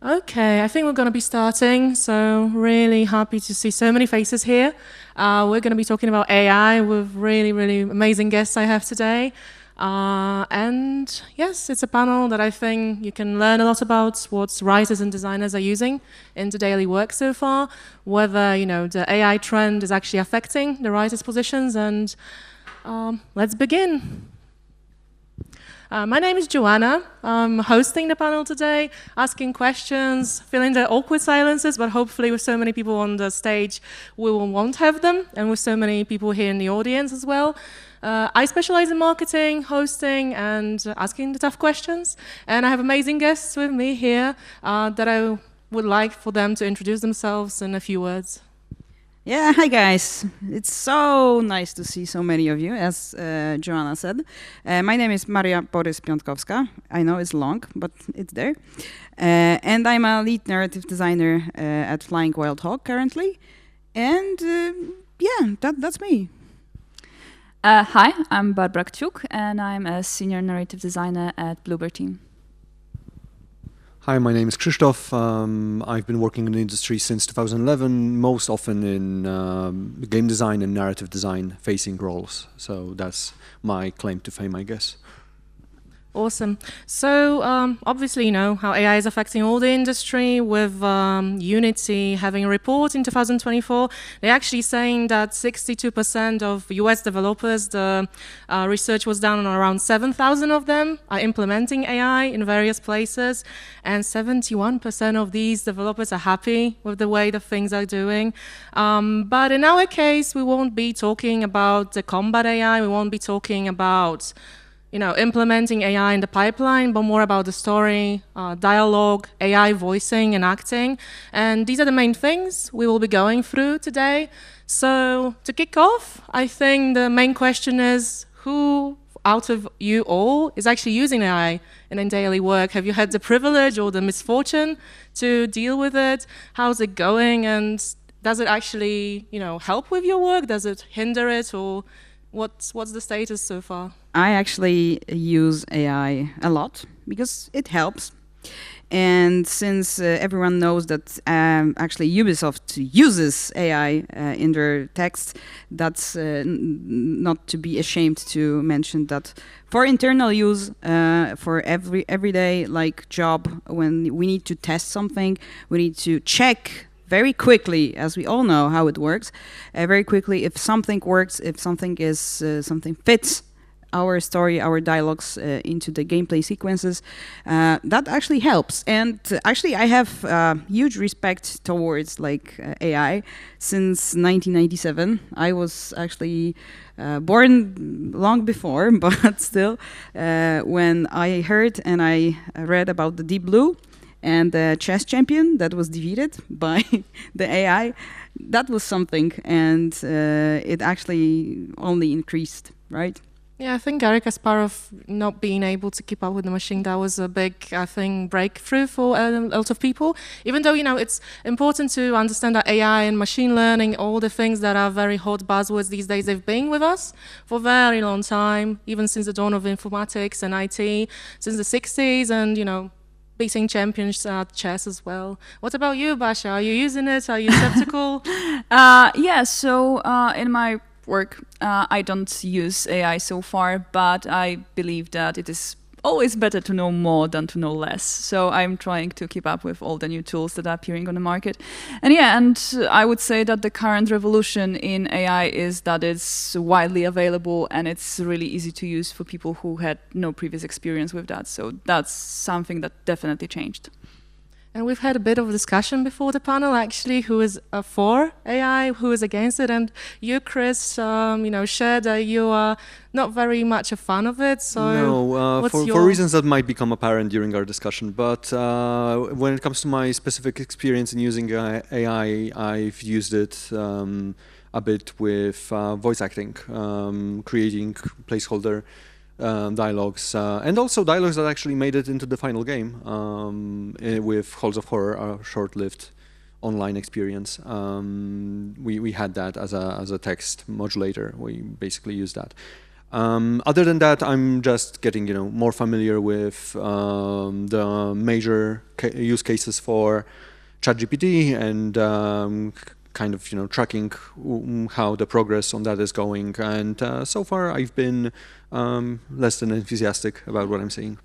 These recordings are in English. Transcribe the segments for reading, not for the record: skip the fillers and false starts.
Okay, I think we're going to be starting, so really happy to see so many faces here. We're going to be talking about AI with really, really amazing guests I have today. And yes, it's a panel that I think you can learn a lot about what writers and designers are using in the daily work so far, whether the AI trend is actually affecting the writers' positions, and let's begin. My name is Joanna. I'm hosting the panel today, asking questions, filling the awkward silences, but hopefully with so many people on the stage, we won't have them, and with so many people here in the audience as well. I specialize in marketing, hosting, and asking the tough questions, and I have amazing guests with me here that I would like for them to introduce themselves in a few words. Yeah, hi guys. It's so nice to see so many of you, as Joanna said. My name is Maria Borys-Piątkowska. I know it's long, but it's there. And I'm a lead narrative designer at Flying Wild Hog currently. And yeah, that's me. Hi, I'm Barbara Kciuk, and I'm a senior narrative designer at Bluebird Team. Hi, my name is Krzysztof. I've been working in the industry since 2011, most often in game design and narrative design facing roles. So that's my claim to fame, I guess. Awesome. So obviously, you know how AI is affecting all the industry. With Unity having a report in 2024, they're actually saying that 62% of US developers, the research was done on around 7,000 of them, are implementing AI in various places, and 71% of these developers are happy with the way the things are doing. But in our case, we won't be talking about the combat AI. We won't be talking about implementing AI in the pipeline, but more about the story, dialogue, AI voicing and acting. And these are the main things we will be going through today. So to kick off, I think the main question is, who out of you all is actually using AI in their daily work? Have you had the privilege or the misfortune to deal with it? How's it going? And does it actually, help with your work? Does it hinder it? Or what's the status so far? I actually use AI a lot because it helps. And since everyone knows that actually Ubisoft uses AI in their text, that's not to be ashamed to mention that for internal use, for everyday job, when we need to test something, we need to check very quickly, as we all know how it works, very quickly if something works, if something is something fits our story, our dialogues into the gameplay sequences, that actually helps. And actually, I have huge respect towards AI since 1997. I was actually born long before, but still, when I heard and I read about the Deep Blue and the chess champion that was defeated by the AI, that was something, and it actually only increased, right? Yeah, I think Eric, as part of not being able to keep up with the machine, that was a big, I think, breakthrough for a lot of people. Even though, it's important to understand that AI and machine learning, all the things that are very hot buzzwords these days, they've been with us for a very long time, even since the dawn of informatics and IT, since the 60s, and, beating champions at chess as well. What about you, Basha? Are you using it? Are you skeptical? Yeah, so in my work, I don't use AI so far, but I believe that it is always better to know more than to know less. So I'm trying to keep up with all the new tools that are appearing on the market. And yeah, and I would say that the current revolution in AI is that it's widely available and it's really easy to use for people who had no previous experience with that. So that's something that definitely changed. And we've had a bit of a discussion before the panel, actually, who is for AI, who is against it. And you, Chris, shared that you are not very much a fan of it. So no, for reasons that might become apparent during our discussion. But when it comes to my specific experience in using AI, I've used it a bit with voice acting, creating placeholder dialogues, and also dialogues that actually made it into the final game with Halls of Horror, a short-lived online experience. We had that as a text modulator. We basically used that. Other than that, I'm just getting more familiar with the major use cases for ChatGPT and kind of tracking how the progress on that is going. And so far, I've been less than enthusiastic about what I'm seeing.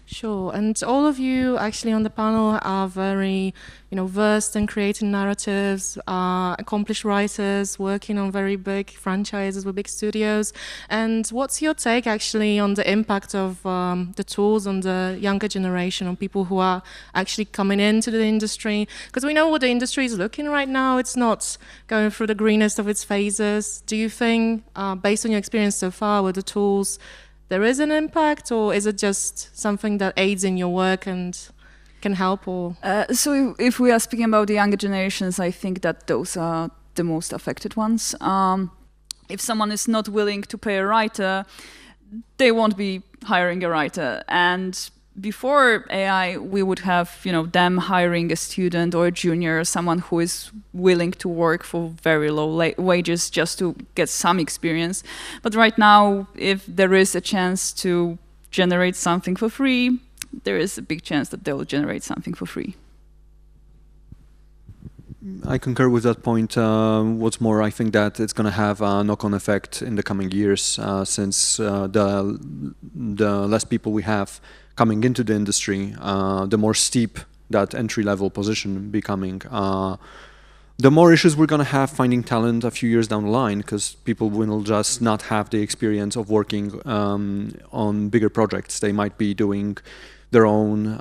Sure, and all of you actually on the panel are very, versed in creating narratives, accomplished writers working on very big franchises with big studios. And what's your take actually on the impact of the tools on the younger generation, on people who are actually coming into the industry? Because we know what the industry is looking right now. It's not going through the greenest of its phases. Do you think, based on your experience so far with the tools, there is an impact, or is it just something that aids in your work and can help? Or so if we are speaking about the younger generations, I think that those are the most affected ones. If someone is not willing to pay a writer, they won't be hiring a writer. And before AI, we would have them hiring a student or a junior, someone who is willing to work for very low wages just to get some experience. But right now, if there is a chance to generate something for free, there is a big chance that they will generate something for free. I concur with that point. What's more, I think that it's going to have a knock-on effect in the coming years, since the less people we have coming into the industry, the more steep that entry-level position becoming, the more issues we're going to have finding talent a few years down the line, because people will just not have the experience of working on bigger projects. They might be doing their own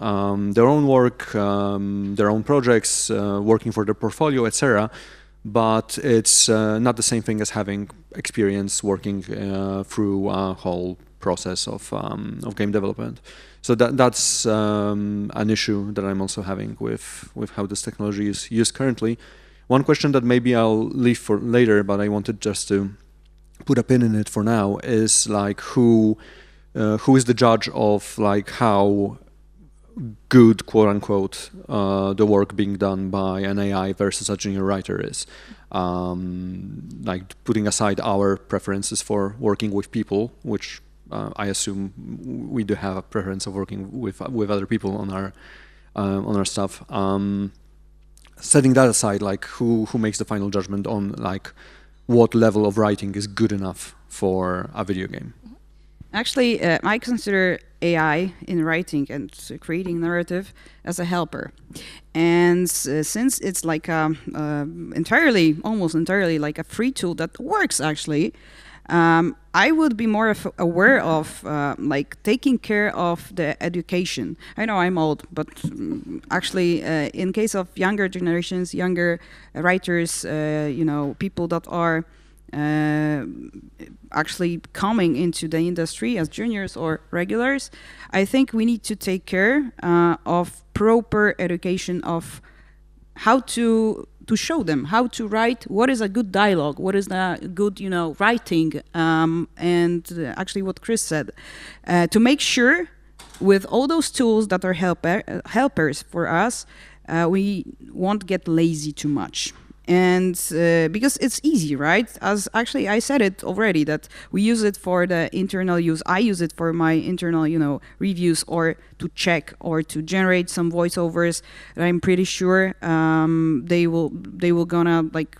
work, their own projects, working for their portfolio, etc. But it's not the same thing as having experience working through a whole process of game development. So that's an issue that I'm also having with how this technology is used currently. One question that maybe I'll leave for later, but I wanted just to put a pin in it for now, is like who is the judge of like how good, quote unquote, the work being done by an AI versus a junior writer is. Like putting aside our preferences for working with people, which I assume we do have a preference of working with other people on our stuff. Setting that aside, like who makes the final judgment on like what level of writing is good enough for a video game? Actually, I consider AI in writing and creating narrative as a helper. And since it's like almost entirely like a free tool that works actually, I would be more aware of like taking care of the education. I know I'm old, but actually, in case of younger generations, younger writers, people that are actually coming into the industry as juniors or regulars, I think we need to take care of proper education of how to show them how to write, what is a good dialogue, what is the good, writing, and actually what Chris said, to make sure with all those tools that are helpers for us, we won't get lazy too much. And because it's easy, right? As actually I said it already, that we use it for the internal use. I use it for my internal, reviews, or to check or to generate some voiceovers. And I'm pretty sure they will gonna like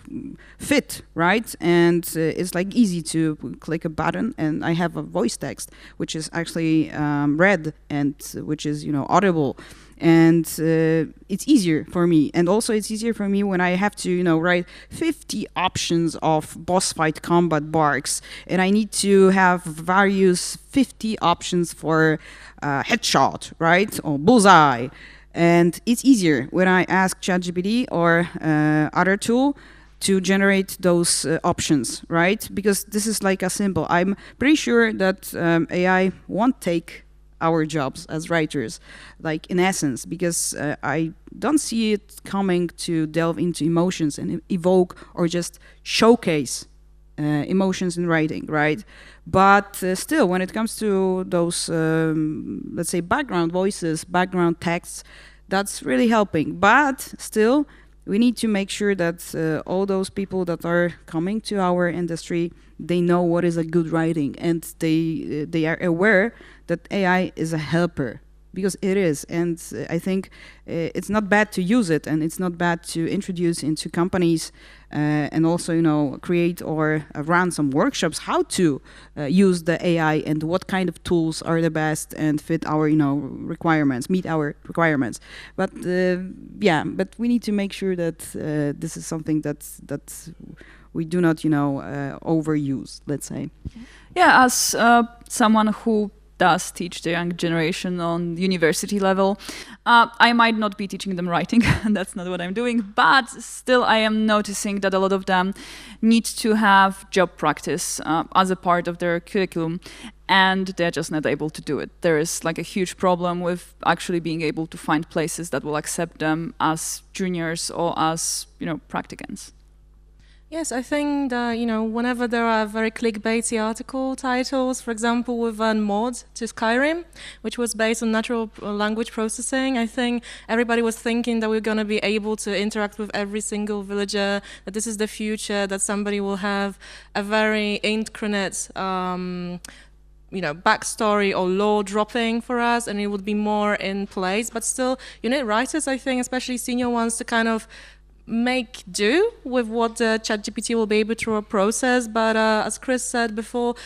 fit, right? And it's like easy to click a button, and I have a voice text which is actually read and which is audible. And it's easier for me, and also it's easier for me when I have to write 50 options of boss fight combat barks, and I need to have various 50 options for headshot, right, or bullseye. And it's easier when I ask ChatGPT or other tool to generate those options, right? Because this is like a simple. I'm pretty sure that AI won't take our jobs as writers, like in essence, because I don't see it coming to delve into emotions and evoke or just showcase emotions in writing, right? But still, when it comes to those, let's say, background voices, background texts, that's really helping. But still, we need to make sure that all those people that are coming to our industry, they know what is a good writing, and they are aware that AI is a helper, because it is. And I think it's not bad to use it, and it's not bad to introduce into companies and also, you know, create or run some workshops how to use the AI and what kind of tools are the best and fit our, you know, requirements, meet our requirements. But yeah, but we need to make sure that this is something that we do not, you know, overuse, let's say. Yeah, as someone who does teach the young generation on university level, I might not be teaching them writing, and that's not what I'm doing, but still I am noticing that a lot of them need to have job practice as a part of their curriculum, and they're just not able to do it. There is like a huge problem with actually being able to find places that will accept them as juniors or as, you know, practicants. Yes, I think that, you know, whenever there are very clickbaity article titles, for example, with a mod to Skyrim, which was based on natural language processing, I think everybody was thinking that we're going to be able to interact with every single villager, that this is the future, that somebody will have a very intricate you know, backstory or lore dropping for us, and it would be more in place. But still, you need writers, I think, especially senior ones, to kind of make do with what the ChatGPT will be able to process. But as Chris said before,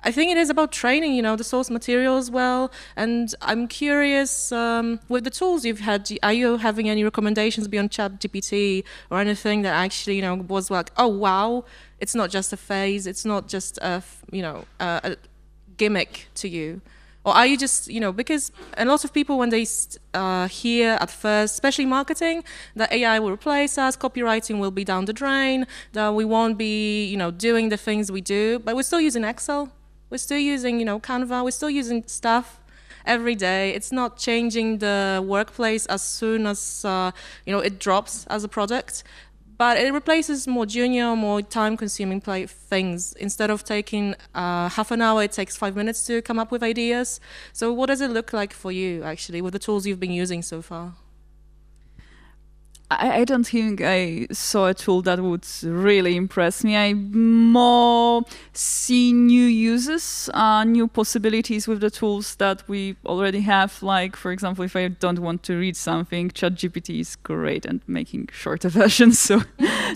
I think it is about training, you know, the source material as well. And I'm curious, with the tools you've had, are you having any recommendations beyond ChatGPT or anything that actually, you know, was like, oh, wow, it's not just a phase, it's not just a, you know, a gimmick to you? Or are you just, you know, because a lot of people, when they hear at first, especially marketing, that AI will replace us, copywriting will be down the drain, that we won't be, you know, doing the things we do, but we're still using Excel, we're still using, you know, Canva, we're still using stuff every day. It's not changing the workplace as soon as, you know, it drops as a product. But it replaces more junior, more time-consuming things. Instead of taking half an hour, it takes 5 minutes to come up with ideas. So what does it look like for you, actually, with the tools you've been using so far? I don't think I saw a tool that would really impress me. I more see new uses, new possibilities with the tools that we already have. Like, for example, if I don't want to read something, ChatGPT is great and making shorter versions, so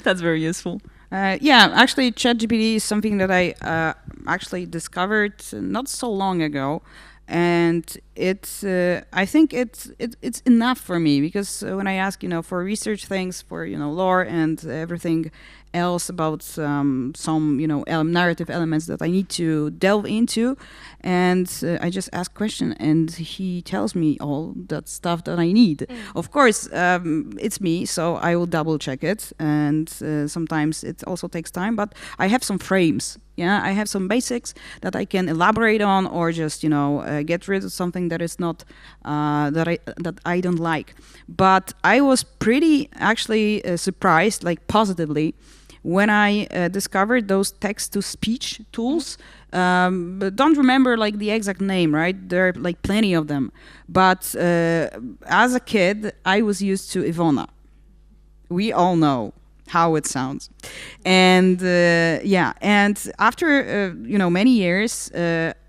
that's very useful. Yeah, actually, ChatGPT is something that I actually discovered not so long ago. And it's I think it's enough for me, because when I ask, you know, for research things, for, you know, lore and everything else about some you know, narrative elements that I need to delve into, and I just ask question and he tells me all that stuff that I need. Of course, it's me, so I will double check it, and sometimes it also takes time, but I have some frames. Yeah, I have some basics that I can elaborate on, or just, you know, get rid of something that is not that I don't like. But I was pretty actually surprised, like positively, when I discovered those text-to-speech tools. But don't remember like the exact name, right? There are like plenty of them. But as a kid, I was used to Ivona. We all know how it sounds. And yeah, and after you know, many years,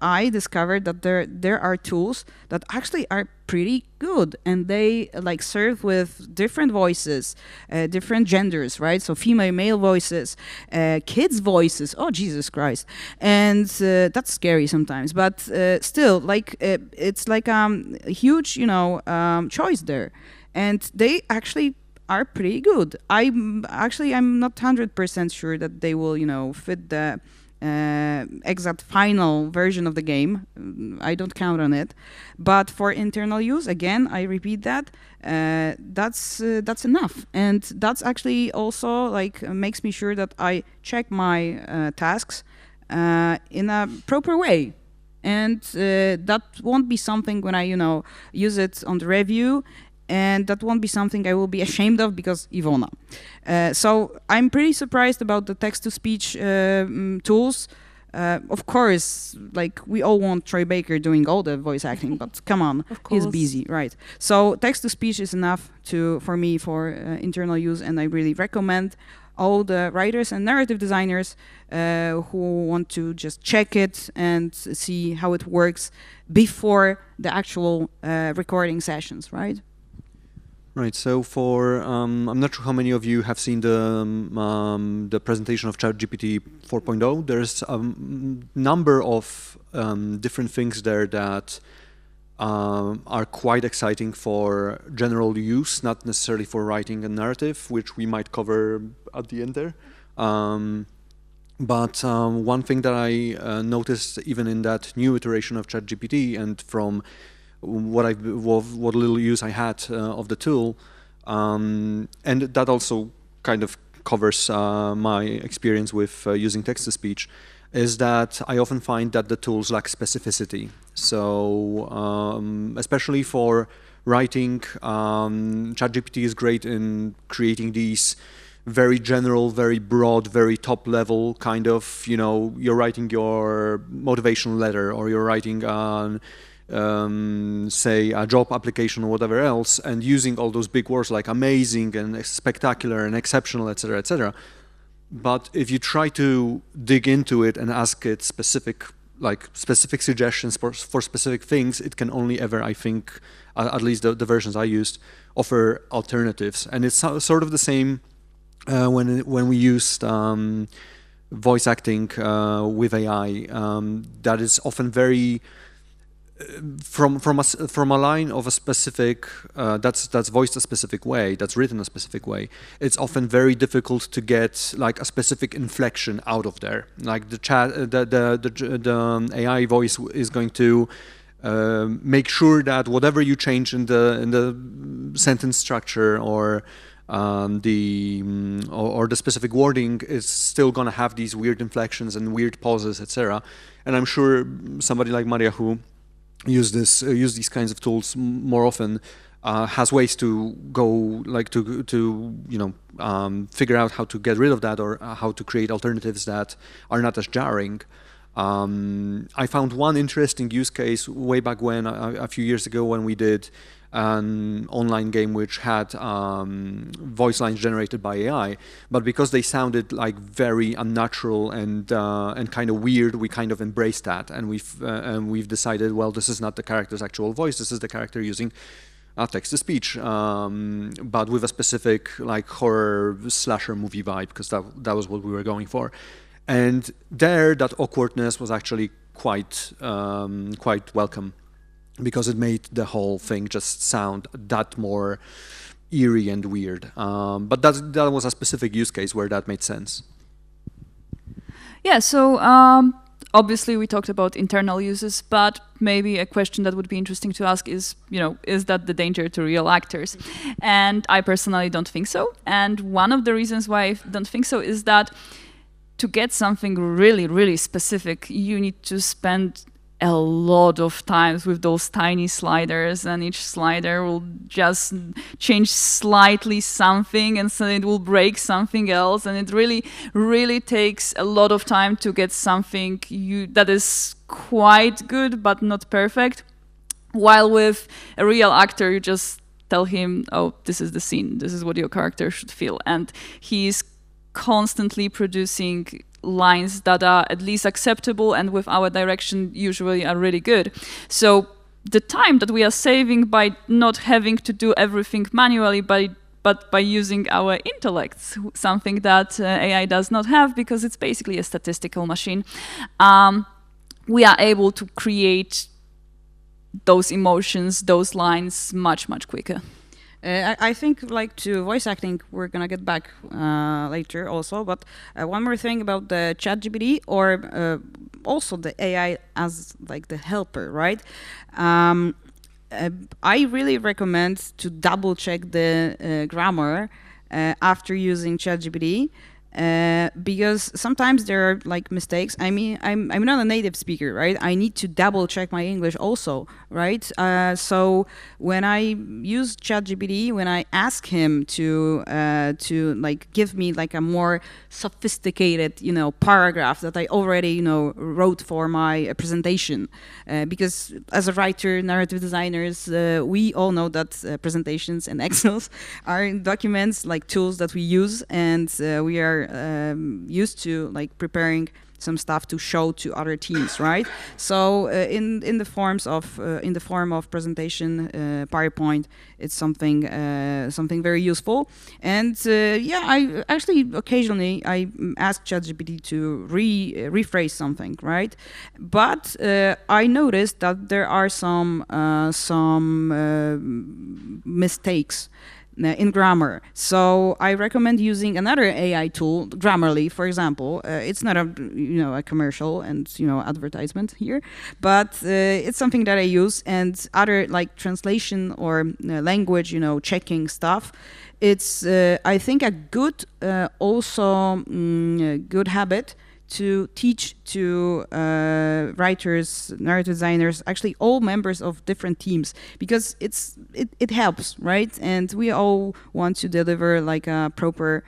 I discovered that there are tools that actually are pretty good, and they like serve with different voices, different genders, right? So female, male voices, kids' voices. Oh, Jesus Christ! And that's scary sometimes, but still, like it's like a huge, you know, choice there, and they actually are pretty good. I'm not 100% sure that they will, you know, fit the exact final version of the game. I don't count on it. But for internal use, again, I repeat that, that's enough. And that's actually also like makes me sure that I check my tasks in a proper way. And that won't be something when I, you know, use it on the review. And that won't be something I will be ashamed of because Ivona. So I'm pretty surprised about the text-to-speech tools. Of course, like we all want Troy Baker doing all the voice acting, but come on, he's busy, right? So text-to-speech is enough for me for internal use, and I really recommend all the writers and narrative designers who want to just check it and see how it works before the actual recording sessions, right? Right. So for I'm not sure how many of you have seen the presentation of ChatGPT 4.0. There's a number of different things there that are quite exciting for general use, not necessarily for writing a narrative, which we might cover at the end there. But one thing that I noticed even in that new iteration of ChatGPT, and from what little use I had of the tool, and that also kind of covers my experience with using text-to-speech, is that I often find that the tools lack specificity. So especially for writing, ChatGPT is great in creating these very general, very broad, very top level kind of, you're writing your motivational letter, or you're writing say a job application or whatever else, and using all those big words like amazing and spectacular and exceptional, etc., etc. But if you try to dig into it and ask it specific suggestions for specific things, it can only ever, I think, at least the versions I used, offer alternatives. And it's sort of the same when we used voice acting with AI. That is often very from a line of a specific that's voiced a specific way, that's written a specific way. It's often very difficult to get like a specific inflection out of there. Like the AI voice is going to make sure that whatever you change in the sentence structure or the specific wording is still going to have these weird inflections and weird pauses, etc. And I'm sure somebody like Maria, who use these kinds of tools more often, has ways to go figure out how to get rid of that, or how to create alternatives that are not as jarring. I found one interesting use case way back when, a few years ago, when we did an online game which had voice lines generated by AI, but because they sounded like very unnatural and kind of weird, we kind of embraced that, and we've decided, well, this is not the character's actual voice. This is the character using text-to-speech, but with a specific like horror slasher movie vibe, because that was what we were going for. And there, that awkwardness was actually quite welcome, because it made the whole thing just sound that more eerie and weird. But that was a specific use case where that made sense. Yeah, so obviously we talked about internal uses, but maybe a question that would be interesting to ask is, is that the danger to real actors? And I personally don't think so. And one of the reasons why I don't think so is that to get something really, really specific, you need to spend a lot of times with those tiny sliders, and each slider will just change slightly something, and so it will break something else, and it really, really takes a lot of time to get something that is quite good but not perfect. While with a real actor, you just tell him, oh, this is the scene, this is what your character should feel, and he's constantly producing lines that are at least acceptable, and with our direction usually are really good. So the time that we are saving by not having to do everything manually, but by using our intellects, something that AI does not have, because it's basically a statistical machine, we are able to create those emotions, those lines much, much quicker. I think, like, to voice acting, we're gonna get back later also. But one more thing about the ChatGPT, or also the AI as like the helper, right? I really recommend to double check the grammar after using ChatGPT, because sometimes there are like mistakes. I mean, I'm not a native speaker, right? I need to double check my English also, right? So when I use ChatGPT, when I ask him to like give me like a more sophisticated, paragraph that I already, wrote for my presentation, because as a writer, narrative designers, we all know that presentations and Excels are documents, like tools that we use, and we are used to like preparing some stuff to show to other teams, right? So in the form of presentation, PowerPoint, it's something very useful. And I actually occasionally I ask ChatGPT to rephrase something, right? But I noticed that there are some mistakes in grammar. So I recommend using another AI tool, Grammarly, for example. It's not a commercial and advertisement here, but it's something that I use, and other like translation or language checking stuff. It's I think a good good habit to teach to writers, narrative designers, actually all members of different teams, because it helps, right? And we all want to deliver like a proper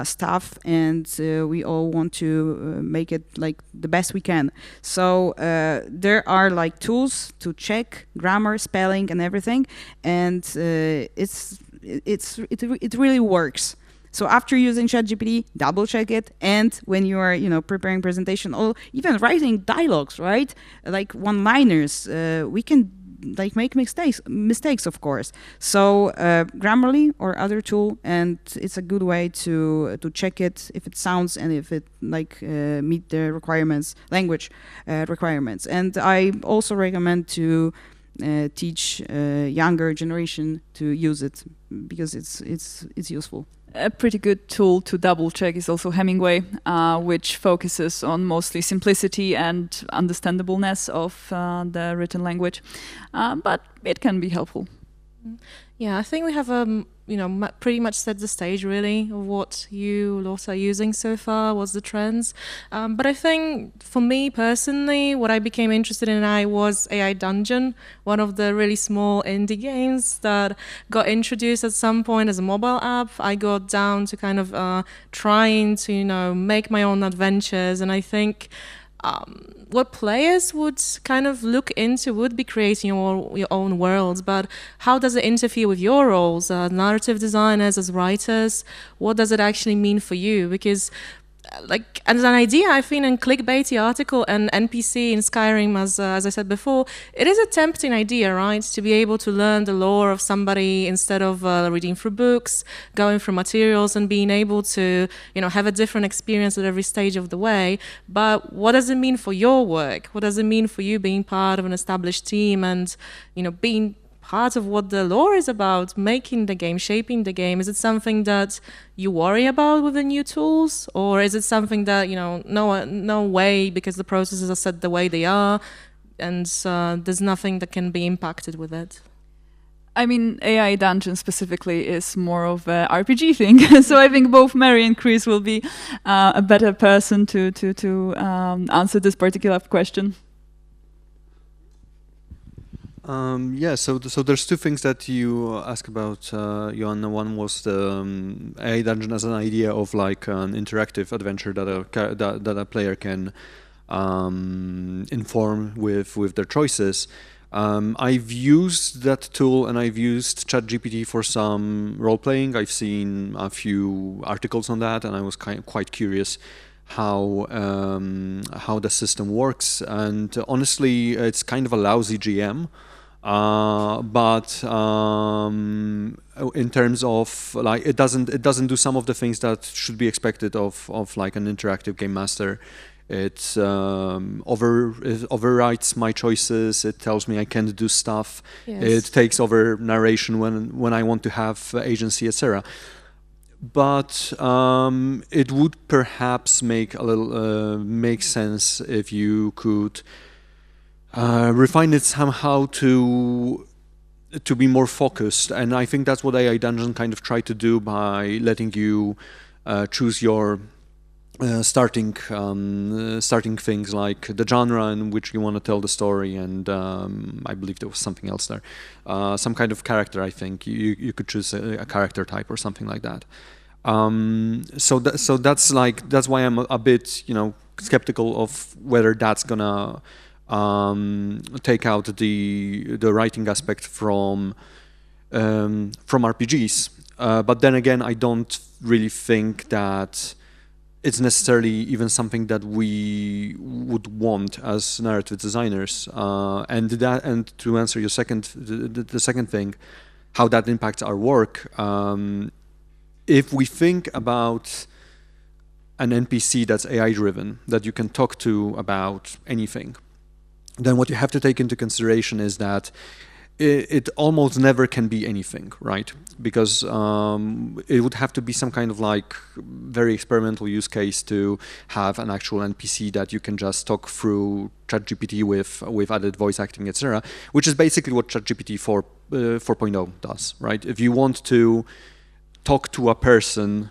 stuff, and we all want to make it like the best we can. So there are like tools to check grammar, spelling, and everything, and it really works. So after using ChatGPT, double check it, and when you are, preparing presentation or even writing dialogues, right? Like one-liners, we can like make mistakes, of course. So Grammarly or other tool, and it's a good way to check it if it sounds and if it like meet the requirements, language requirements. And I also recommend to teach younger generation to use it, because it's useful. A pretty good tool to double check is also Hemingway, which focuses on mostly simplicity and understandableness of the written language, but it can be helpful. Yeah, I think we have pretty much set the stage really of what you lot are using so far, what's the trends. But I think for me personally, what I became interested in AI was AI Dungeon, one of the really small indie games that got introduced at some point as a mobile app. I got down to kind of trying to, make my own adventures, and I think what players would kind of look into would be creating your own worlds, but how does it interfere with your roles, narrative designers, as writers? What does it actually mean for you? Because like as an idea, I've seen in clickbaity article and NPC in Skyrim, as I said before, it is a tempting idea, right? To be able to learn the lore of somebody instead of reading through books, going through materials, and being able to, have a different experience at every stage of the way. But what does it mean for your work? What does it mean for you being part of an established team and, being part of what the lore is about, making the game, shaping the game? Is it something that you worry about with the new tools, or is it something that no way, because the processes are set the way they are, and there's nothing that can be impacted with it? I mean, AI Dungeon specifically is more of a RPG thing, so I think both Mary and Chris will be a better person to answer this particular question. So there's two things that you asked about, Joanna. One was the AI Dungeon as an idea of like an interactive adventure that a player can inform with their choices. I've used that tool, and I've used ChatGPT for some role-playing. I've seen a few articles on that, and I was quite curious how the system works. And honestly, it's kind of a lousy GM. But in terms of like, it doesn't do some of the things that should be expected of like an interactive game master. It overwrites my choices. It tells me I can't do stuff. Yes. It takes over narration when I want to have agency, etc. But it would perhaps make sense if you could refine it somehow to be more focused. And I think that's what AI Dungeon kind of tried to do by letting you choose your starting things like the genre in which you want to tell the story, and I believe there was something else there, some kind of character. I think you could choose a character type or something like that. So that's why I'm a bit skeptical of whether that's gonna take out the writing aspect from RPGs. But then again, I don't really think that it's necessarily even something that we would want as narrative designers. And to answer your the second thing, how that impacts our work. If we think about an NPC that's AI driven, that you can talk to about anything, then what you have to take into consideration is that it almost never can be anything, right? Because it would have to be some kind of like very experimental use case to have an actual NPC that you can just talk through ChatGPT with added voice acting, etc., which is basically what ChatGPT 4.0 does, right? If you want to talk to a person,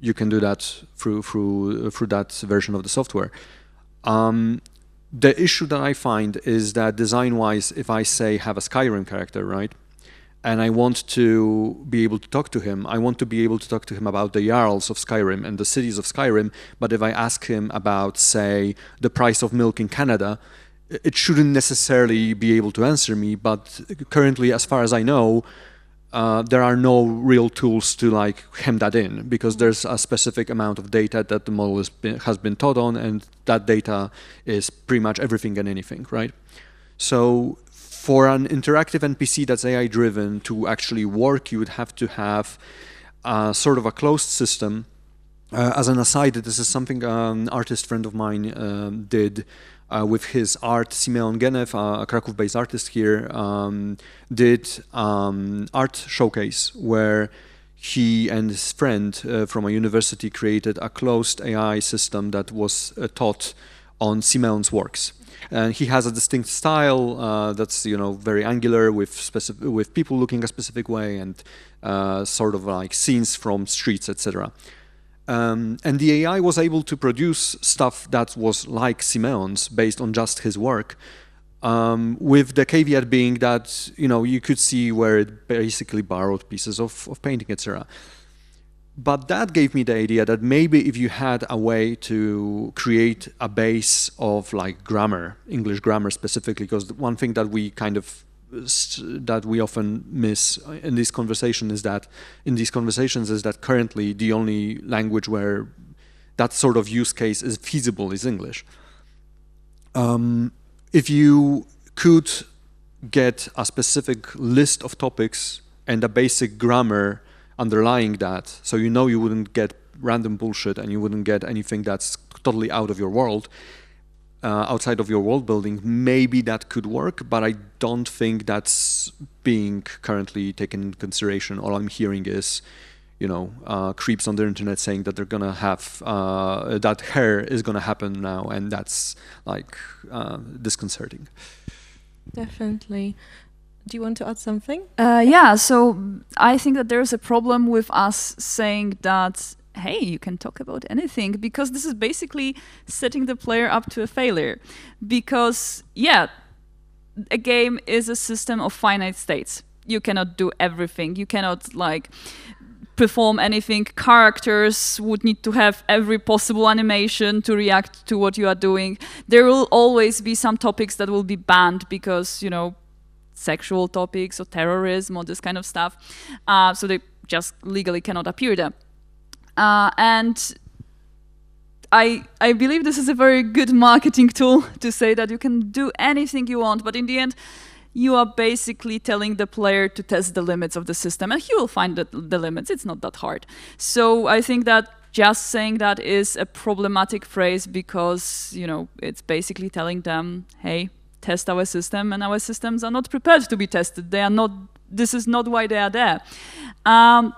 you can do that through that version of the software. The issue that I find is that design-wise, if I say have a Skyrim character, right, and I want to be able to talk to him, I want to be able to talk to him about the Jarls of Skyrim and the cities of Skyrim, but if I ask him about, say, the price of milk in Canada, it shouldn't necessarily be able to answer me, but currently, as far as I know, there are no real tools to like hem that in, because there's a specific amount of data that the model has been taught on, and that data is pretty much everything and anything, right? So for an interactive NPC that's AI driven to actually work, you would have to have sort of a closed system. As an aside, this is something an artist friend of mine did with his art. Simeon Genev, a Krakow-based artist here, did art showcase where he and his friend from a university created a closed AI system that was taught on Simeon's works. And he has a distinct style that's very angular, with people looking a specific way, and sort of like scenes from streets, etc. And the AI was able to produce stuff that was like Simeon's based on just his work, with the caveat being that you could see where it basically borrowed pieces of painting, etc. But that gave me the idea that maybe if you had a way to create a base of like grammar, English grammar specifically, because one thing that we often miss in these conversations is that currently the only language where that sort of use case is feasible is English. If you could get a specific list of topics and a basic grammar underlying that, so you wouldn't get random bullshit and you wouldn't get anything that's totally out of your world, outside of your world building, maybe that could work, but I don't think that's being currently taken into consideration. All I'm hearing is, creeps on the internet saying that they're gonna have that hair is gonna happen now, and that's like disconcerting. Definitely. Do you want to add something? Yeah, so I think that there's a problem with us saying that, hey, you can talk about anything, because this is basically setting the player up to a failure. Because, yeah, a game is a system of finite states. You cannot do everything. You cannot, perform anything. Characters would need to have every possible animation to react to what you are doing. There will always be some topics that will be banned because, sexual topics or terrorism or this kind of stuff. So they just legally cannot appear there. And I believe this is a very good marketing tool to say that you can do anything you want, but in the end, you are basically telling the player to test the limits of the system, and he will find the limits. It's not that hard. So I think that just saying that is a problematic phrase, because, it's basically telling them, hey, test our system, and our systems are not prepared to be tested. They are not. This is not why they are there. And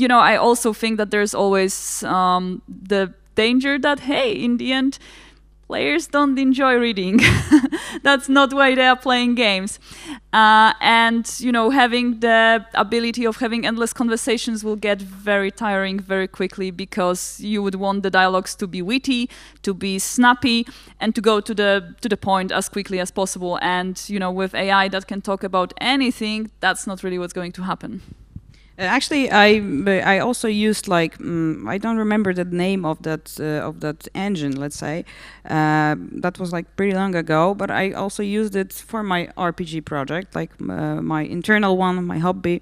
I also think that there's always the danger that, hey, in the end, players don't enjoy reading. That's not why they are playing games. And having the ability of having endless conversations will get very tiring very quickly, because you would want the dialogues to be witty, to be snappy, and to go to the point as quickly as possible. And with AI that can talk about anything, that's not really what's going to happen. Actually, I also used I don't remember the name of that engine. Let's say that was pretty long ago. But I also used it for my RPG project, my internal one, my hobby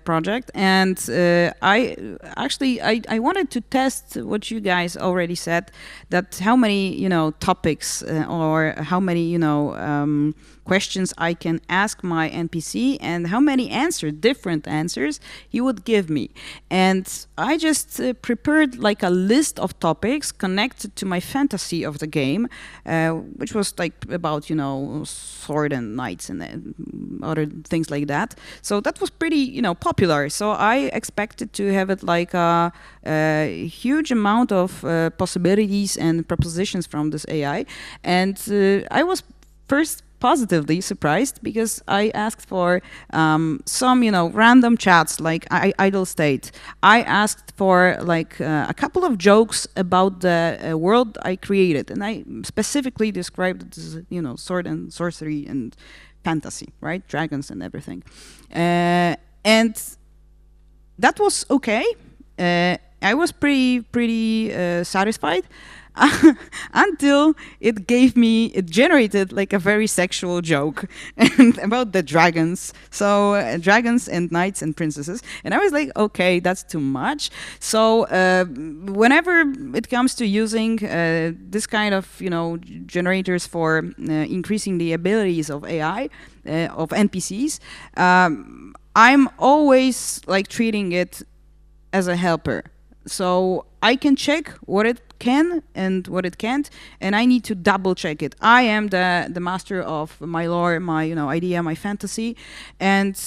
project. And I wanted to test what you guys already said, that how many topics or how many questions I can ask my NPC, and how many different answers he would give me. And I just prepared a list of topics connected to my fantasy of the game, which was about sword and knights and other things like that. So that was pretty popular. So I expected to have it a huge amount of possibilities and propositions from this AI. And I was first positively surprised, because I asked for some random chats like idle state. I asked for a couple of jokes about the world I created, and I specifically described it as sword and sorcery and fantasy, right? Dragons and everything. And that was okay. I was pretty satisfied. Until it generated a very sexual joke and about the dragons. So dragons and knights and princesses. And I was like, okay, that's too much. So whenever it comes to using this kind of generators for increasing the abilities of AI, of NPCs, I'm always treating it as a helper. So I can check what it can and what it can't, and I need to double check it. I am the master of my lore, my idea, my fantasy, and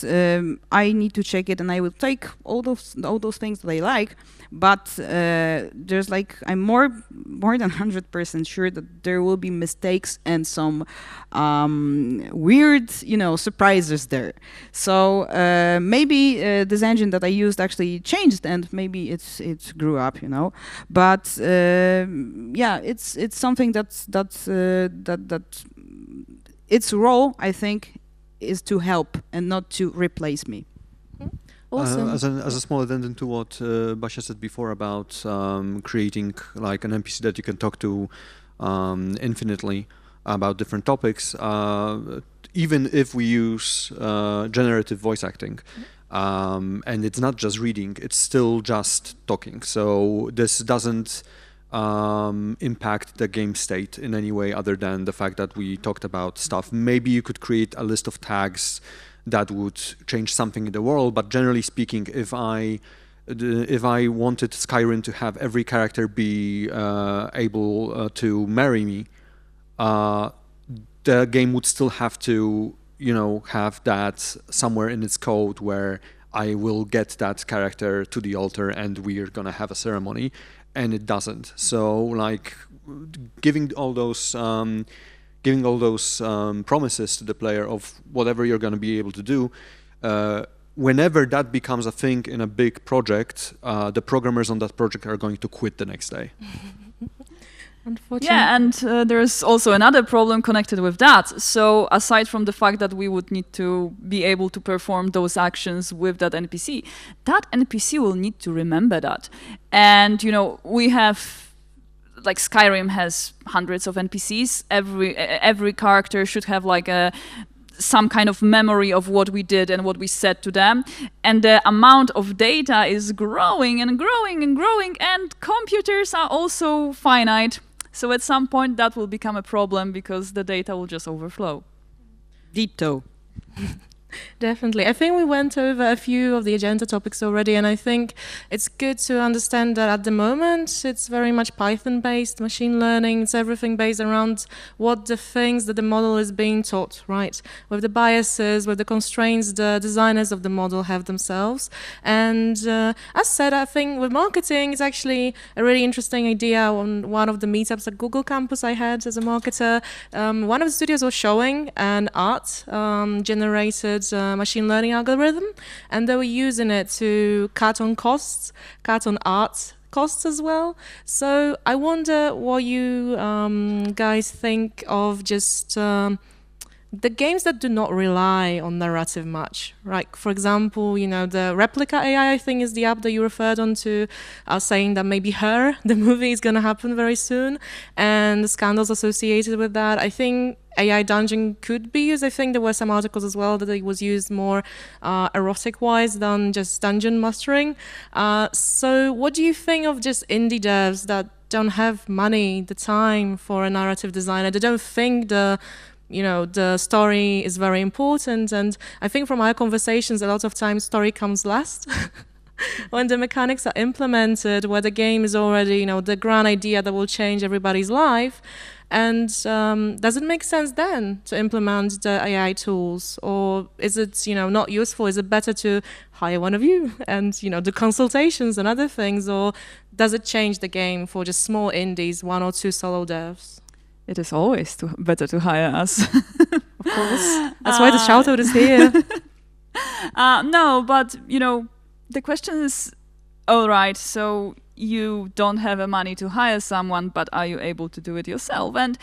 I need to check it, and I will take all those things that I like. But there's I'm more than 100% sure that there will be mistakes and some weird surprises there. So maybe this engine that I used actually changed, and maybe it grew up, But yeah, it's something that its role, I think, is to help and not to replace me. Awesome. As a small addendum to what Basia said before about creating an NPC that you can talk to infinitely about different topics, even if we use generative voice acting, and it's not just reading, it's still just talking. So this doesn't impact the game state in any way other than the fact that we talked about stuff. Maybe you could create a list of tags that would change something in the world, but generally speaking, if I wanted Skyrim to have every character be able to marry me, the game would still have to have that somewhere in its code where I will get that character to the altar and we're gonna have a ceremony, and it doesn't. So giving all those promises to the player of whatever you're going to be able to do, whenever that becomes a thing in a big project, the programmers on that project are going to quit the next day. Unfortunately. Yeah, and there's also another problem connected with that. So aside from the fact that we would need to be able to perform those actions with that NPC will need to remember that. And, we have Skyrim has hundreds of NPCs. Every character should have some kind of memory of what we did and what we said to them. And the amount of data is growing and growing and growing, and computers are also finite. So at some point that will become a problem because the data will just overflow. Ditto. Definitely. I think we went over a few of the agenda topics already, and I think it's good to understand that at the moment it's very much Python-based machine learning. It's everything based around what the things that the model is being taught, right? With the biases, with the constraints the designers of the model have themselves. And as said, I think with marketing, it's actually a really interesting idea. On one of the meetups at Google Campus I had as a marketer, one of the studios was showing an art generated machine learning algorithm, and they were using it to cut on costs, cut on art costs as well. So I wonder what you guys think of just the games that do not rely on narrative much, right? For example, the Replica AI, I think, is the app that you referred on to, saying that maybe Her, the movie, is going to happen very soon, and the scandals associated with that. I think AI Dungeon could be used. I think there were some articles as well that it was used more erotic-wise than just dungeon mastering. So what do you think of just indie devs that don't have money, the time for a narrative designer? They don't think the story is very important. And I think from our conversations, a lot of times story comes last. When the mechanics are implemented, where the game is already, the grand idea that will change everybody's life. And does it make sense then to implement the AI tools? Or is it, not useful? Is it better to hire one of you and, do consultations and other things? Or does it change the game for just small indies, 1 or 2 solo devs? It is always better to hire us. Of course. That's why the shout-out is here. No, but, the question is, all right, so you don't have the money to hire someone, but are you able to do it yourself? And,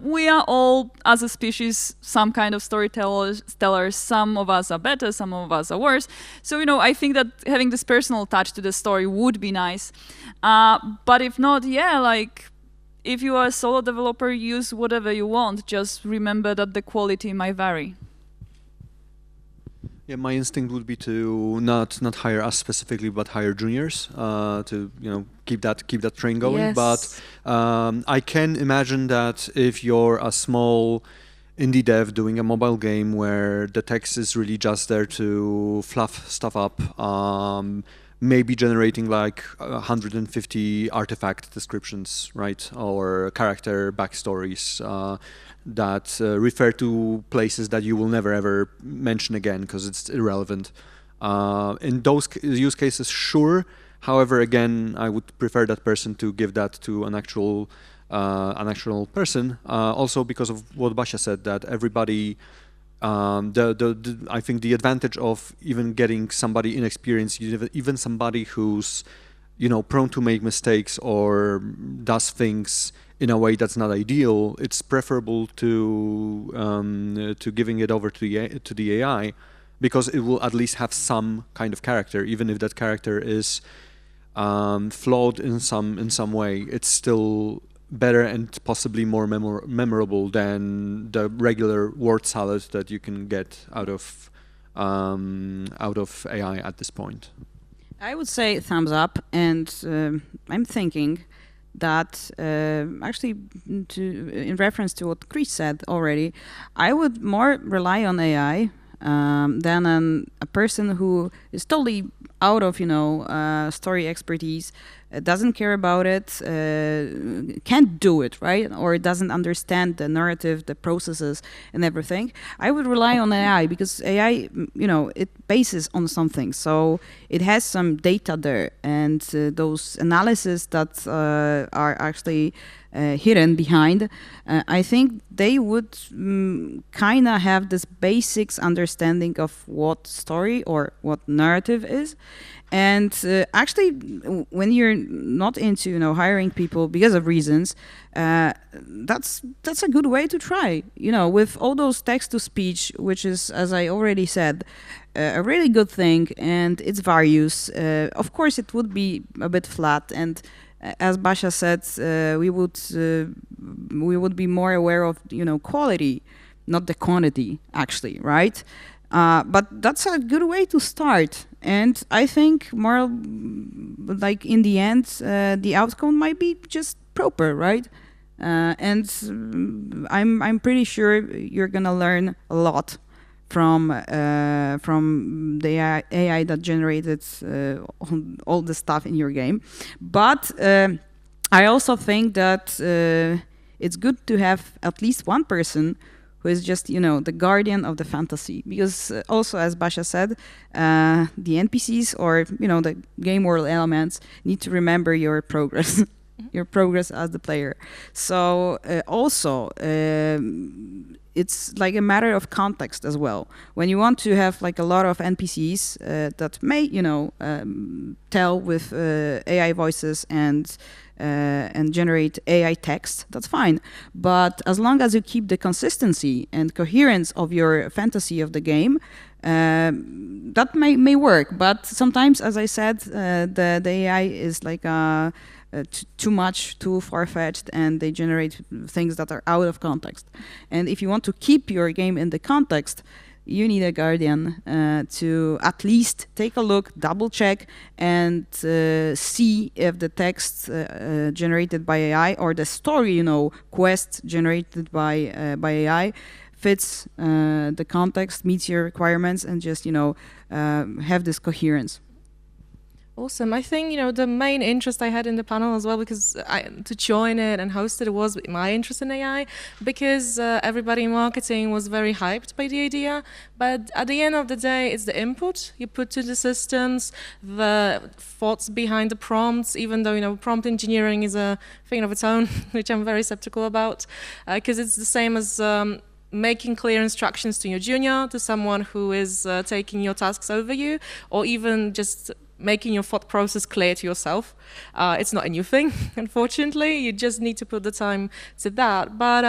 we are all, as a species, some kind of storytellers. Some of us are better, some of us are worse. So, I think that having this personal touch to the story would be nice. But if not, if you are a solo developer, use whatever you want. Just remember that the quality might vary. Yeah, my instinct would be to not hire us specifically, but hire juniors to keep that train going. Yes. But I can imagine that if you're a small indie dev doing a mobile game where the text is really just there to fluff stuff up, maybe generating like 150 artifact descriptions, right, or character backstories that refer to places that you will never ever mention again because it's irrelevant. In those use cases, sure. However, again, I would prefer that person to give that to an actual person. Also because of what Basia said, that everybody. I think the advantage of even getting somebody inexperienced, even somebody who's, prone to make mistakes or does things in a way that's not ideal, it's preferable to giving it over to the AI, because it will at least have some kind of character, even if that character is flawed in some way. It's still better and possibly more memorable than the regular word salad that you can get out of AI at this point. I would say thumbs up, and I'm thinking that actually, in reference to what Chris said already, I would more rely on AI than a person who is totally out of story expertise, doesn't care about it, can't do it, right? Or doesn't understand the narrative, the processes, and everything. I would rely on AI because AI, it bases on something. So it has some data there, and those analyses that are actually hidden behind, I think they would kind of have this basics understanding of what story or what narrative is. And actually, when you're not into hiring people because of reasons, that's a good way to try. With all those text to speech, which is, as I already said, a really good thing, and its values. Of course, it would be a bit flat, and as Basia said, we would be more aware of quality, not the quantity, actually, right? But that's a good way to start. And I think more like in the end, the outcome might be just proper, right? And I'm pretty sure you're gonna learn a lot from the AI that generated all the stuff in your game. But I also think that it's good to have at least one person who is just, the guardian of the fantasy. Because also, as Basha said, the NPCs or, the game world elements need to remember your progress, your progress as the player. So also, it's like a matter of context as well. When you want to have like a lot of NPCs that may, tell with AI voices and generate AI text, that's fine. But as long as you keep the consistency and coherence of your fantasy of the game, that may work. But sometimes, as I said, the AI is like too much, too far-fetched, and they generate things that are out of context. And if you want to keep your game in the context, you need a guardian to at least take a look, double check, and see if the text generated by AI or the story, quest generated by AI fits the context, meets your requirements, and just have this coherence. Awesome. I think, the main interest I had in the panel as well, because to join it and host it was my interest in AI, because everybody in marketing was very hyped by the idea. But at the end of the day, it's the input you put to the systems, the thoughts behind the prompts, even though, prompt engineering is a thing of its own, which I'm very skeptical about, because it's the same as making clear instructions to your junior, to someone who is taking your tasks over you, or even just making your thought process clear to yourself. It's not a new thing, unfortunately. You just need to put the time to that. But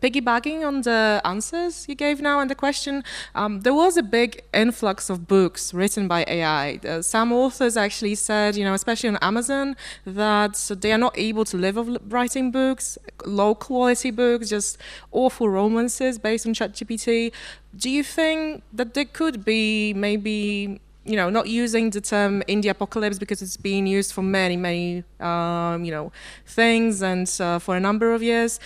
piggybacking on the answers you gave now and the question, there was a big influx of books written by AI. Some authors actually said, especially on Amazon, that they are not able to live off writing books, low quality books, just awful romances based on ChatGPT. Do you think that there could be maybe not using the term indie apocalypse because it's been used for many, many, things and for a number of years,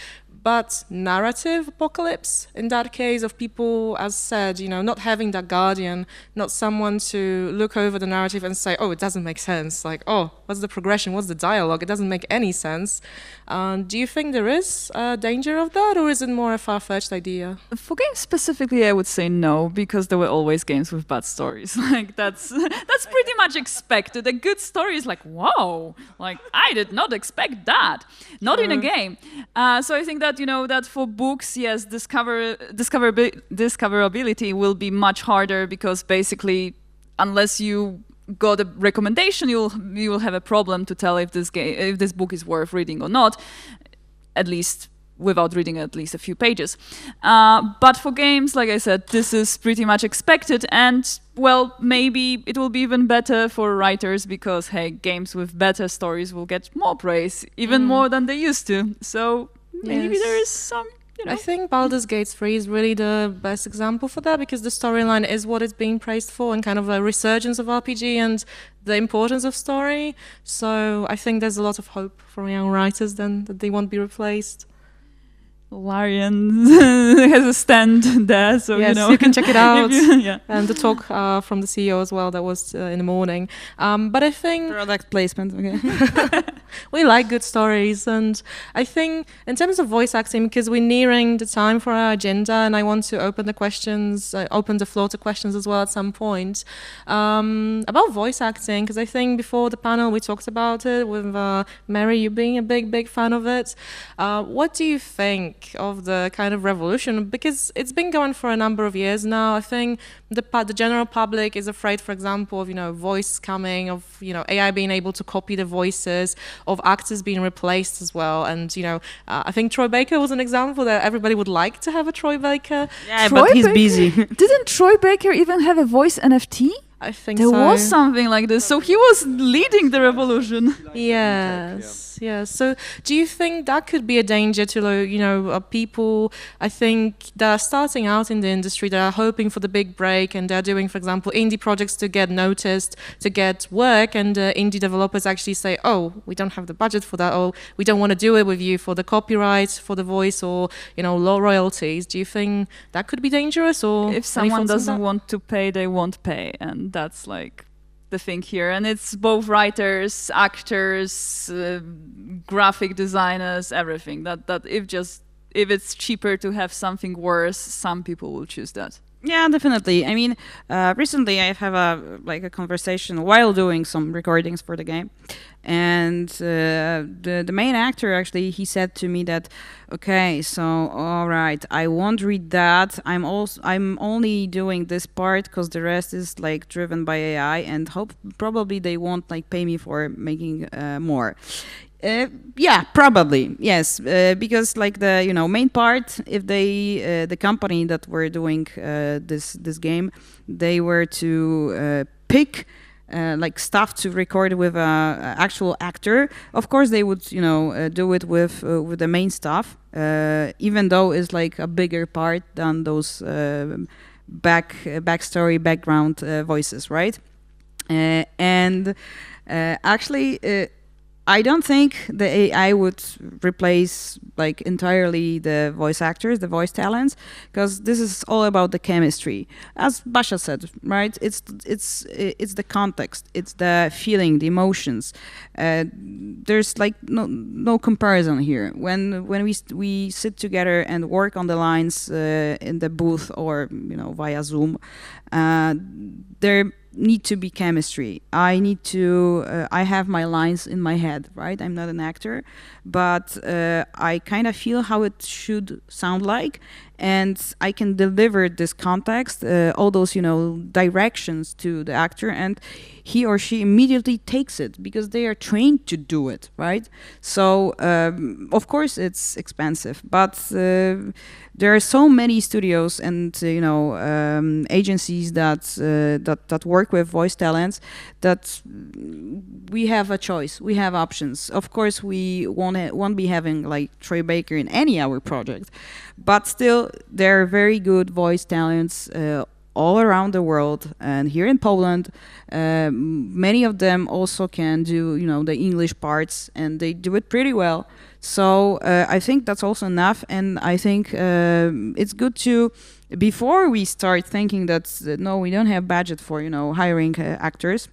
but narrative apocalypse in that case of people, as said, not having that guardian, not someone to look over the narrative and say, oh, it doesn't make sense. Like, oh, what's the progression? What's the dialogue? It doesn't make any sense. Do you think there is a danger of that, or is it more a far-fetched idea? For games specifically, I would say no, because there were always games with bad stories. Like that's pretty much expected. A good story is like, wow, like I did not expect that. Not in a game. So I think that that for books, yes, discoverability will be much harder, because basically, unless you got a recommendation, you will have a problem to tell if this book is worth reading or not, at least without reading at least a few pages. But for games, like I said, this is pretty much expected, and well, maybe it will be even better for writers, because hey, games with better stories will get more praise, even more than they used to. So maybe there is some. I think Baldur's Gate 3 is really the best example for that, because the storyline is what it's being praised for, and kind of a resurgence of RPG and the importance of story. So I think there's a lot of hope for young writers then that they won't be replaced. Larian has a stand there, so yes, you can check it out. Yeah. And the talk from the CEO as well, that was in the morning. But I think product placement. Okay. we like good stories, and I think in terms of voice acting, because we're nearing the time for our agenda, and I want to open the floor to questions as well at some point about voice acting, because I think before the panel we talked about it with Mary, you being a big fan of it. What do you think of the kind of revolution? Because it's been going for a number of years now. I think the general public is afraid, for example, of voice coming, of AI being able to copy the voices, of actors being replaced as well. And I think Troy Baker was an example that everybody would like to have a Troy Baker. Yeah, but he's busy. Didn't Troy Baker even have a voice NFT? I think There so. was something like this. So he was leading the revolution. Yes, yes. So, do you think that could be a danger to, people? I think that are starting out in the industry, that are hoping for the big break, and they're doing, for example, indie projects to get noticed, to get work, and indie developers actually say, "Oh, we don't have the budget for that. Oh, we don't want to do it with you for the copyright, for the voice, or low royalties." Do you think that could be dangerous, or If someone doesn't want to pay, they won't pay, and that's like the thing here. And it's both writers, actors, graphic designers, everything. That if it's cheaper to have something worse, some people will choose that. Yeah, definitely. I mean, recently I have a conversation while doing some recordings for the game, and the main actor actually, he said to me that, okay, so all right, I won't read that. I'm only doing this part because the rest is like driven by AI, and probably they won't like pay me for making more. Yeah, probably yes, because like the main part, if they the company that were doing this game, they were to pick like stuff to record with a actual actor. Of course, they would do it with the main stuff, even though it's like a bigger part than those backstory background voices, right? And actually. I don't think the AI would replace like entirely the voice actors, the voice talents, because this is all about the chemistry. As Basha said, right? It's the context, it's the feeling, the emotions. There's like no comparison here. When we sit together and work on the lines in the booth or via Zoom, there need to be chemistry. I have my lines in my head, right? I'm not an actor, but I kind of feel how it should sound like, and I can deliver this context, all those directions to the actor, and he or she immediately takes it because they are trained to do it, right? So of course it's expensive, but there are so many studios and agencies that work with voice talents that we have a choice, we have options. Of course, we won't be having like Troy Baker in any our project, but still there are very good voice talents all around the world, and here in Poland, many of them also can do the English parts, and they do it pretty well. So I think that's also enough, and I think it's good to, before we start thinking that no, we don't have budget for hiring actors.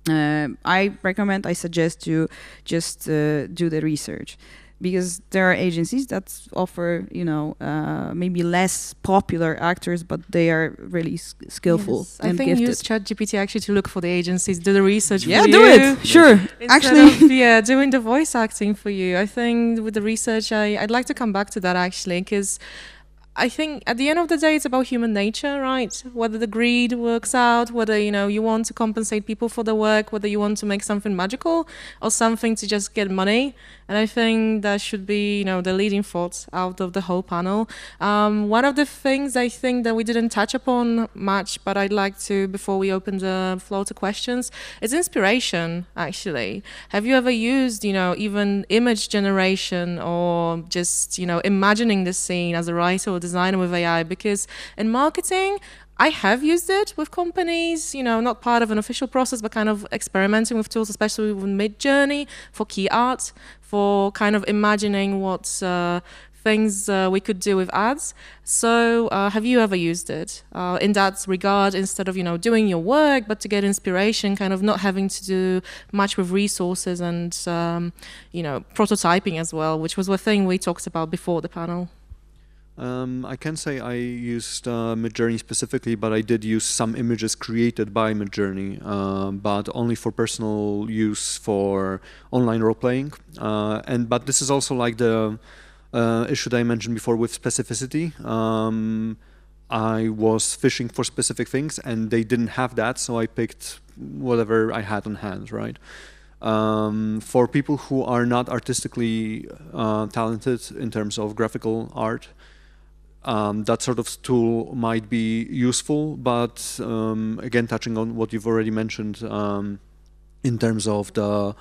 I suggest to just do the research, because there are agencies that offer maybe less popular actors, but they are really skillful. Yes, and I think gifted. use ChatGPT actually to look for the agencies, do the research. Yeah, for do you, it. Sure. Actually, of, doing the voice acting for you. I think with the research, I'd like to come back to that actually, because I think at the end of the day, it's about human nature, right? Whether the greed works out, whether you want to compensate people for the work, whether you want to make something magical or something to just get money. And I think that should be, the leading thoughts out of the whole panel. One of the things I think that we didn't touch upon much, but I'd like to, before we open the floor to questions, is inspiration, actually. Have you ever used, even image generation or just, imagining the scene as a writer or designer with AI? Because in marketing, I have used it with companies, not part of an official process, but kind of experimenting with tools, especially with Midjourney for key art, for kind of imagining what things we could do with ads. So have you ever used it in that regard, instead of, doing your work, but to get inspiration, kind of not having to do much with resources and, prototyping as well, which was a thing we talked about before the panel? I can't say I used Midjourney specifically, but I did use some images created by Midjourney, but only for personal use for online role-playing. But this is also like the issue that I mentioned before with specificity. I was fishing for specific things, and they didn't have that, so I picked whatever I had on hand, right? For people who are not artistically talented in terms of graphical art, that sort of tool might be useful. But again, touching on what you've already mentioned in terms of the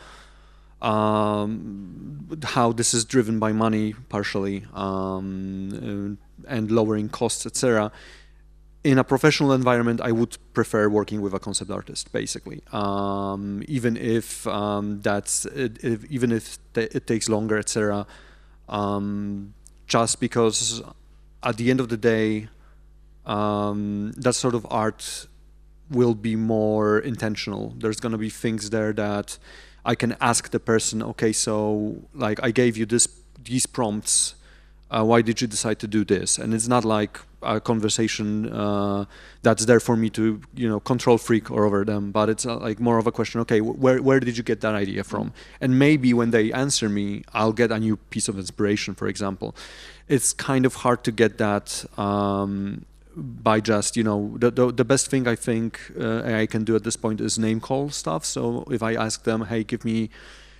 how this is driven by money partially and lowering costs, etc. In a professional environment, I would prefer working with a concept artist, basically, even if it takes longer, etc. Just because at the end of the day, that sort of art will be more intentional. There's going to be things there that I can ask the person, okay, so like I gave you these prompts, why did you decide to do this? And it's not like a conversation that's there for me to, control freak over them, but it's like more of a question, okay, where did you get that idea from? And maybe when they answer me, I'll get a new piece of inspiration, for example. It's kind of hard to get that by just, the best thing I think AI can do at this point is name call stuff. So if I ask them, hey, give me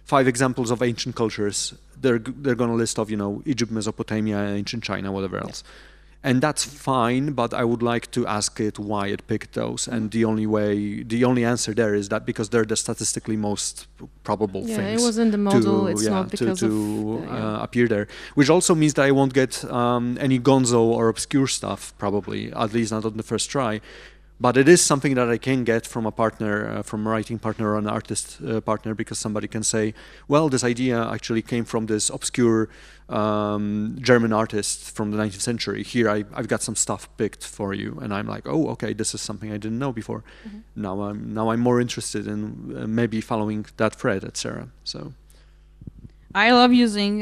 5 examples of ancient cultures, they're going to list of, Egypt, Mesopotamia, ancient China, whatever else. And that's fine, but I would like to ask it why it picked those. And the only answer there is that because they're the statistically most probable things. Yeah, it was in the model, it's not because appear there. Which also means that I won't get any gonzo or obscure stuff, probably, at least not on the first try. But it is something that I can get from a partner, from a writing partner or an artist partner, because somebody can say, well, this idea actually came from this obscure German artist from the 19th century. Here, I've got some stuff picked for you. And I'm like, oh, okay, this is something I didn't know before. Mm-hmm. Now I'm more interested in maybe following that thread, etc. So. I love using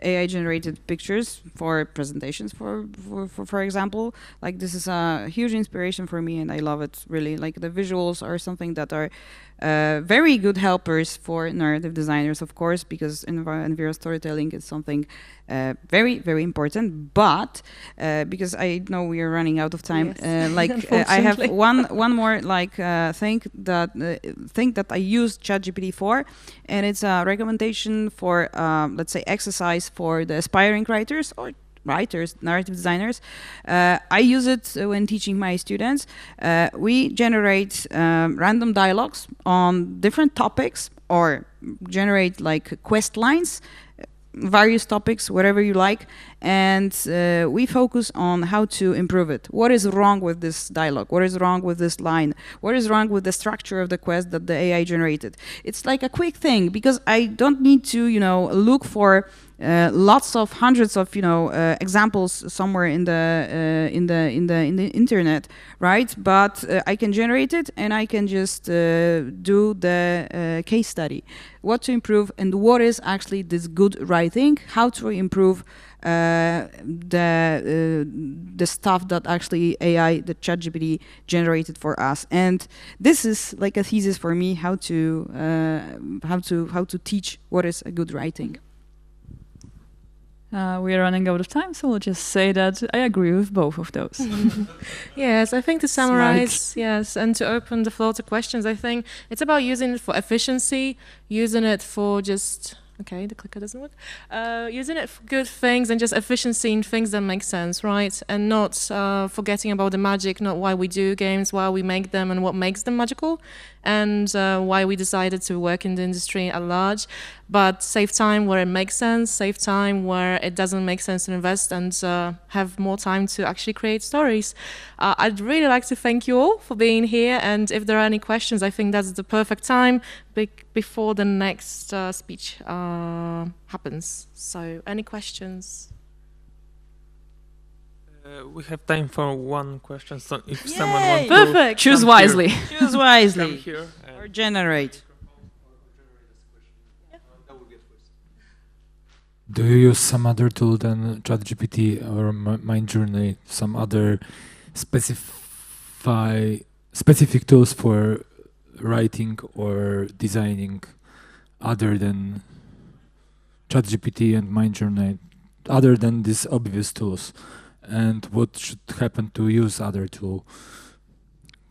AI-generated pictures for presentations, for example. Like, this is a huge inspiration for me, and I love it, really. Like, the visuals are something that are very good helpers for narrative designers, of course, because environmental storytelling is something very, very important. But because I know we are running out of time, yes. I have one more thing that I use ChatGPT for, and it's a recommendation for let's say exercise for the aspiring writers or writers, narrative designers. I use it when teaching my students. We generate random dialogues on different topics, or generate like quest lines, various topics, whatever you like, and we focus on how to improve it. What is wrong with this dialogue? What is wrong with this line? What is wrong with the structure of the quest that the AI generated? It's like a quick thing, because I don't need to, look for lots of hundreds of examples somewhere in the internet, right? But I can generate it, and I can just do the case study, what to improve, and what is actually this good writing, how to improve the stuff that actually AI, the ChatGPT, generated for us. And this is like a thesis for me, how to teach what is a good writing. We are running out of time, so we'll just say that I agree with both of those. Yes, I think to summarize, yes, and to open the floor to questions, I think it's about using it for efficiency, using it for just... Okay, the clicker doesn't work. Using it for good things and just efficiency in things that make sense, right? And not forgetting about the magic, not why we do games, why we make them, and what makes them magical, and why we decided to work in the industry at large. But save time where it makes sense, save time where it doesn't make sense to invest, and have more time to actually create stories. I'd really like to thank you all for being here, and if there are any questions, I think that's the perfect time before the next speech happens. So, any questions? We have time for one question. So if Yay! someone wants Perfect. to Choose wisely. Choose wisely. come here Or generate. Do you use some other tool than ChatGPT or MindJourney? Some other specific tools for writing or designing, other than ChatGPT and MindJourney, other than these obvious tools? And what should happen to use other tool?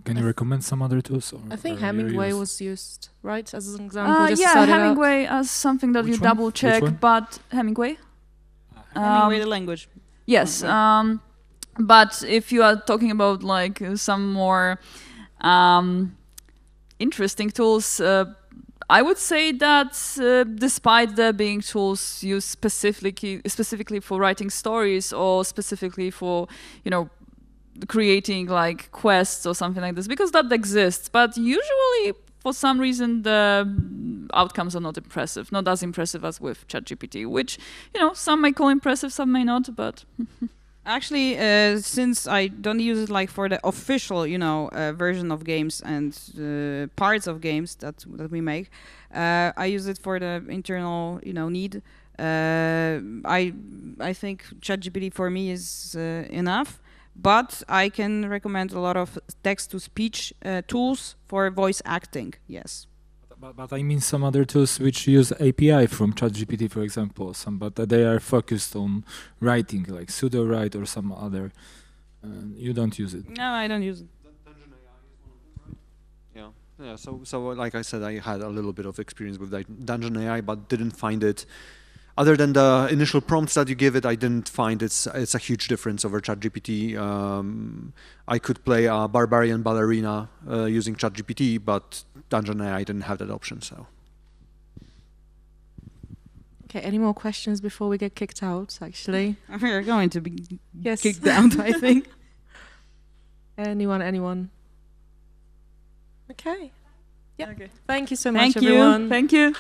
Can you recommend some other tools? I think Hemingway was used, right, as an example. Just Yeah, Hemingway as something that Which you one? double check, Which one? but Hemingway. Hemingway, the language. Yes, but if you are talking about like some more interesting tools, I would say that despite there being tools used specifically for writing stories or specifically for, you know, creating like quests or something like this, because that exists, but usually for some reason the outcomes are not impressive, not as impressive as with ChatGPT, which, you know, some may call impressive, some may not, but Actually, since I don't use it like for the official, you know, version of games and parts of games that we make, I use it for the internal, you know, need. I think ChatGPT for me is enough, but I can recommend a lot of text-to-speech tools for voice acting. Yes. But I mean some other tools which use API from ChatGPT, for example, but they are focused on writing, like pseudo-write or some other. You don't use it. No, I don't use it. Yeah. So like I said, I had a little bit of experience with Dungeon AI, but didn't find it. Other than the initial prompts that you give it, I didn't find it's a huge difference over ChatGPT. I could play a barbarian ballerina using ChatGPT, but Dungeon AI didn't have that option. So. Okay, any more questions before we get kicked out, actually? We're going to be Yes. kicked out, I think. Anyone? Okay. Yeah. Okay. Thank you so much, Thank you. everyone. Thank you.